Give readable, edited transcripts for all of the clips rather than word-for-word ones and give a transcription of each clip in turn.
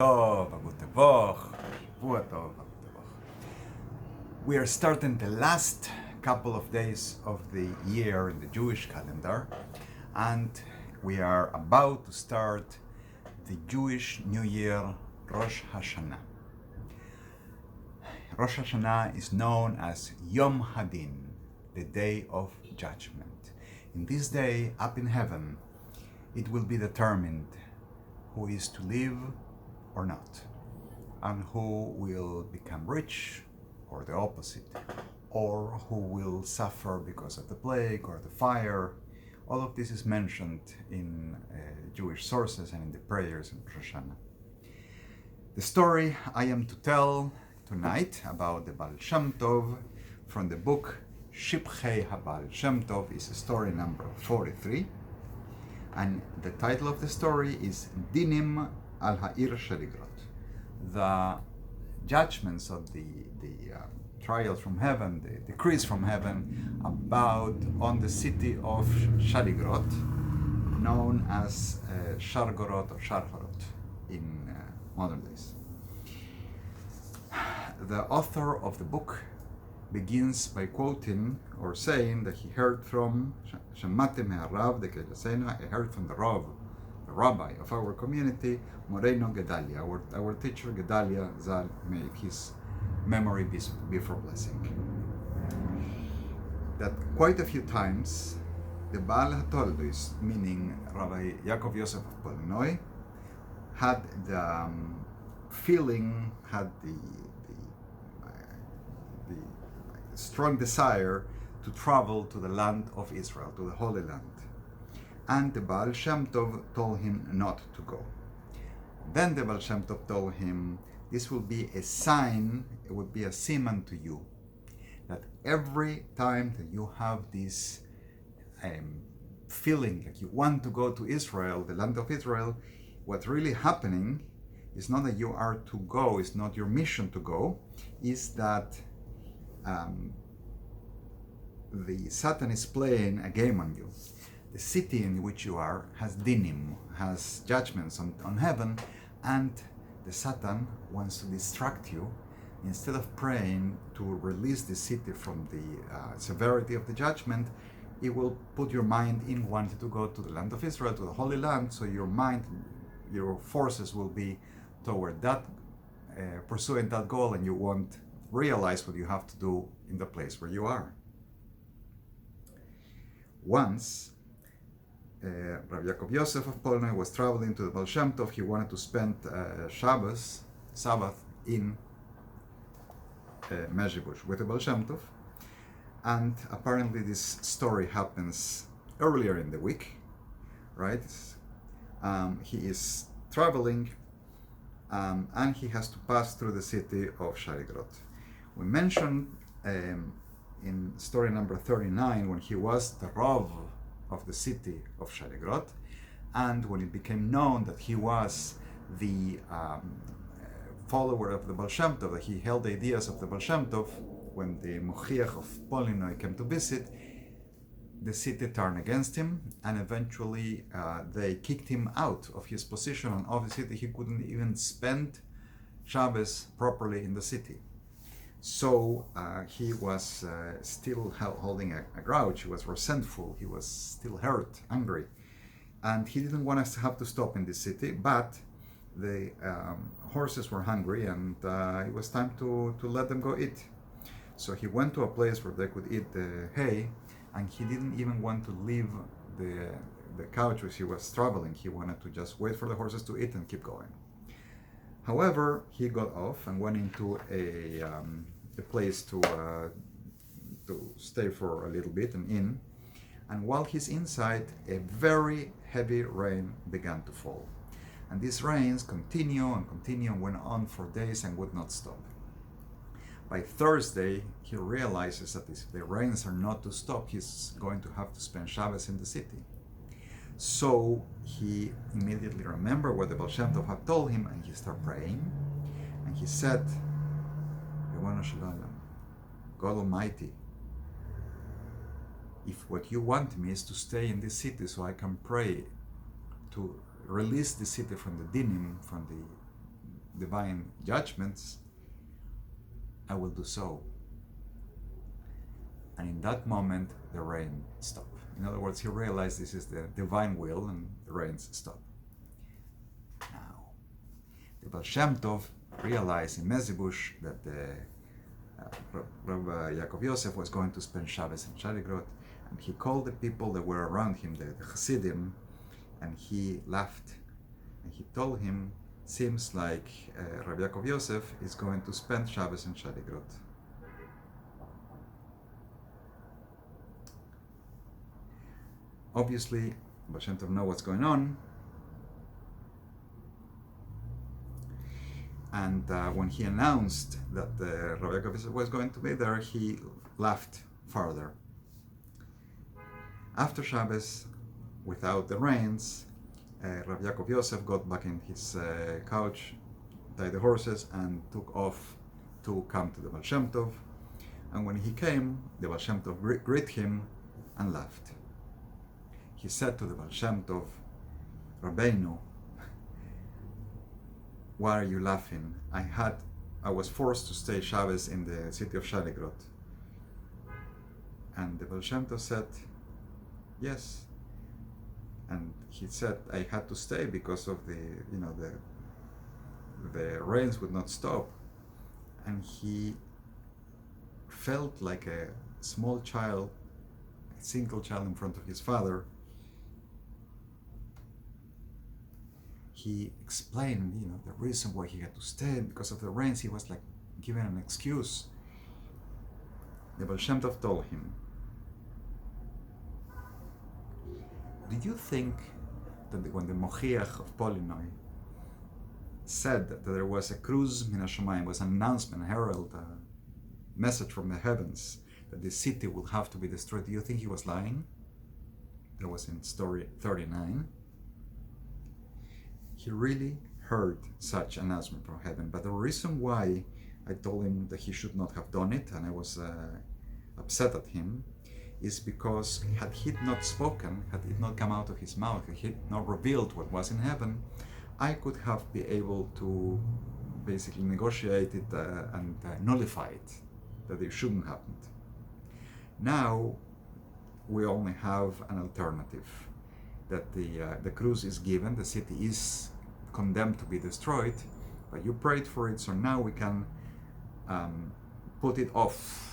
טוב, agutevach, שבוע טוב, agutevach. We are starting the last couple of days of the year in the Jewish calendar, and we are about to start the Jewish New Year, Rosh Hashanah. Rosh Hashanah is known as Yom Hadin, the Day of Judgment. In this day, up in heaven, it will be determined who is to live or not, and who will become rich or the opposite, or who will suffer because of the plague or the fire. All of this is mentioned in Jewish sources and in the prayers in Rosh Hashanah. The story I am to tell tonight about the Baal Shem Tov from the book Shivchei haBaal Shem Tov is story number 43, and the title of the story is Dinim al ha'ir Sharigrod, the judgments of the trials from heaven, the decrees from heaven about on the city of Sharigrod, known as Shargorod or Shargorod in modern days. The author of the book begins by quoting or saying that he heard from Shemate me'arav de Kedasena, I heard from the rabbi of our community, Moreno Gedalia, our teacher Gedalia Zal, may his memory be for blessing. That quite a few times the Baal HaToldos, meaning Rabbi Yaakov Yosef of Polinoy, had the feeling, had the strong desire to travel to the land of Israel, to the Holy Land. And the Baal Shem Tov told him not to go. Then the Baal Shem Tov told him, this will be a sign, it would be a siman to you, that every time that you have this feeling like you want to go to Israel, the land of Israel, what's really happening is not that you are to go, it's not your mission to go, is that the Satan is playing a game on you. The city in which you are has dinim, has judgments on heaven, and the Satan wants to distract you. Instead of praying to release the city from the severity of the judgment, it will put your mind in wanting to go to the land of Israel, to the Holy Land, so your mind, your forces will be toward that, pursuing that goal, and you won't realize what you have to do in the place where you are. Once, Rabbi Yaakov Yosef of Polnoy was traveling to the Baal Shem Tov. He wanted to spend Sabbath in Mezhibush with the Baal Shem Tov, and apparently this story happens earlier in the week, right? He is traveling and he has to pass through the city of Sharigrod. We mentioned in story number 39 when he was the Rav of the city of Sharigrod, and when it became known that he was the follower of the Baal Shem Tov, that he held the ideas of the Baal Shem Tov, when the Mochiach of Polinoy came to visit, the city turned against him, and eventually they kicked him out of his position, and obviously he couldn't even spend Shabbos properly in the city. So he was still holding a grudge, he was resentful, he was still hurt, angry, and he didn't want us to have to stop in this city, but the horses were hungry, and it was time to let them go eat. So he went to a place where they could eat the hay, and he didn't even want to leave the couch where he was traveling. He wanted to just wait for the horses to eat and keep going. However, he got off and went into a place to stay for a little bit, an inn. And while he's inside, a very heavy rain began to fall. And these rains continue and went on for days and would not stop. By Thursday, he realizes that if the rains are not to stop, he's going to have to spend Shabbos in the city. So he immediately remembered what the Baal Shem Tov had told him, and he started praying. And he said, God Almighty, if what you want me is to stay in this city so I can pray to release the city from the dinim, from divine judgments, I will do so. And in that moment, the rain stopped. In other words, he realized this is the divine will, and the rains stop. Now, the Baal Shem Tov realized in Mezibush that the Rabbi Yaakov Yosef was going to spend Shabbos in Sharigrod, and he called the people that were around him, the Hasidim, and he laughed, and he told him, seems like Rabbi Yaakov Yosef is going to spend Shabbos in Sharigrod. Obviously, Baal Shem Tov knows what's going on, and when he announced that Rabbi Yaakov Yosef was going to be there, he laughed further. After Shabbos, without the rains, Rabbi Yaakov Yosef got back in his couch, tied the horses, and took off to come to the Baal Shem Tov. And when he came, the Baal Shem Tov greeted him and laughed. He said to the Baal Shem Tov, Rabbeinu, why are you laughing? I was forced to stay Shabbos in the city of Sharigrod. And the Baal Shem Tov said, yes. And he said, I had to stay because of the rains would not stop. And he felt like a small child, a single child in front of his father. He explained, the reason why he had to stay because of the rains. He was like given an excuse. The Baal Shem Tov told him, do you think that when the Mochiach of Polinoi said that there was a cruz min hashamayim, was an announcement, a herald, a message from the heavens that the city would have to be destroyed, do you think he was lying? That was in story 39. He really heard such announcement from heaven, but the reason why I told him that he should not have done it, and I was upset at him, is because had he not spoken, had it not come out of his mouth, had he not revealed what was in heaven, I could have been able to basically negotiate it and nullify it, that it shouldn't happen. Now we only have an alternative, that the cruz is given, the city is condemned to be destroyed, but you prayed for it, so now we can put it off.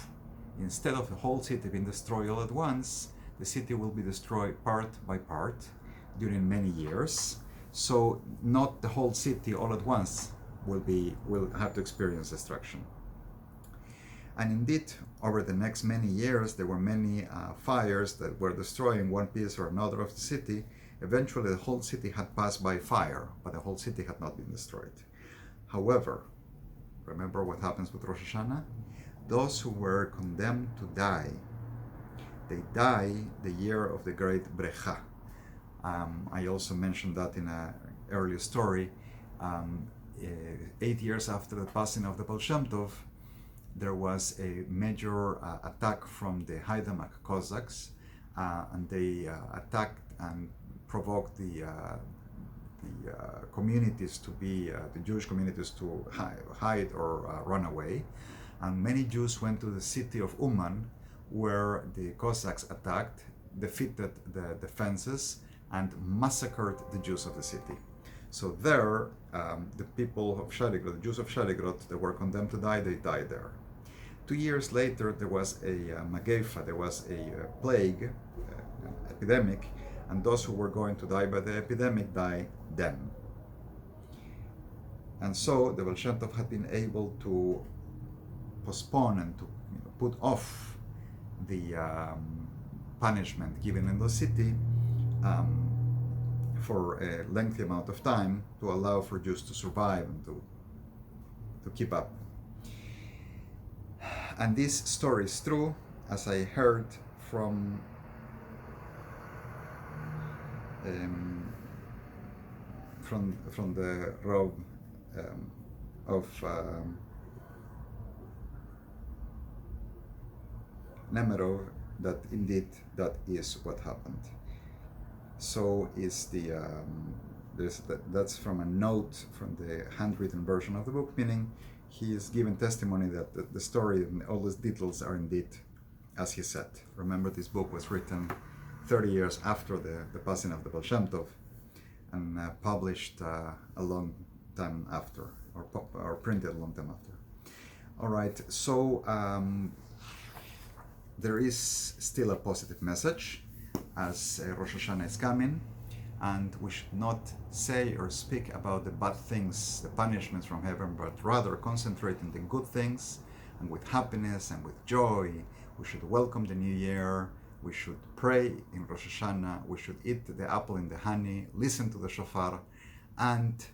Instead of the whole city being destroyed all at once, the city will be destroyed part by part during many years. So not the whole city all at once will have to experience destruction. And indeed, over the next many years, there were many fires that were destroying one piece or another of the city. Eventually, the whole city had passed by fire, but the whole city had not been destroyed. However, remember what happens with Rosh Hashanah? Those who were condemned to die, they die the year of the great Brecha. I also mentioned that in an earlier story. 8 years after the passing of the Baal Shem Tov, there was a major attack from the Haidamak Cossacks, and they attacked and provoked the communities to be, the Jewish communities to hide or run away. And many Jews went to the city of Uman, where the Cossacks attacked, defeated the defenses, and massacred the Jews of the city. So there, the people of Sharigrod, the Jews of Sharigrod, that were condemned to die, they died there. 2 years later, there was a magefa, there was a plague, an epidemic, and those who were going to die by the epidemic died then. And so the Baal Shem Tov had been able to postpone and to put off the punishment given in the city for a lengthy amount of time, to allow for Jews to survive and to keep up. And this story is true, as I heard from the Rav of Nemerov, that indeed that is what happened. So is the That's from a note from the handwritten version of the book, meaning he is given testimony that the story and all these details are indeed as he said. Remember, this book was written 30 years after the passing of the Baal Shem Tov, and published a long time after, or printed a long time after. All right, so there is still a positive message as Rosh Hashanah is coming, and we should not say or speak about the bad things, the punishments from heaven, but rather concentrate on the good things, and with happiness and with joy. We should welcome the new year. We should pray in Rosh Hashanah. We should eat the apple and the honey, listen to the shofar, and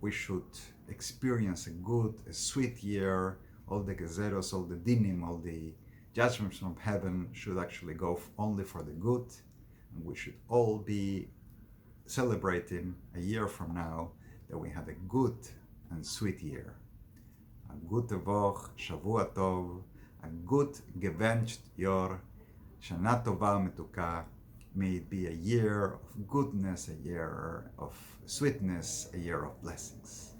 we should experience a sweet year. All the gezeros, all the dinim, all the judgments from heaven should actually go only for the good. And we should all be celebrating a year from now that we had a good and sweet year. A gute Woche, Shavua Tov, a good gewünscht Jahr, Shana Tova Metuka. May it be a year of goodness, a year of sweetness, a year of blessings.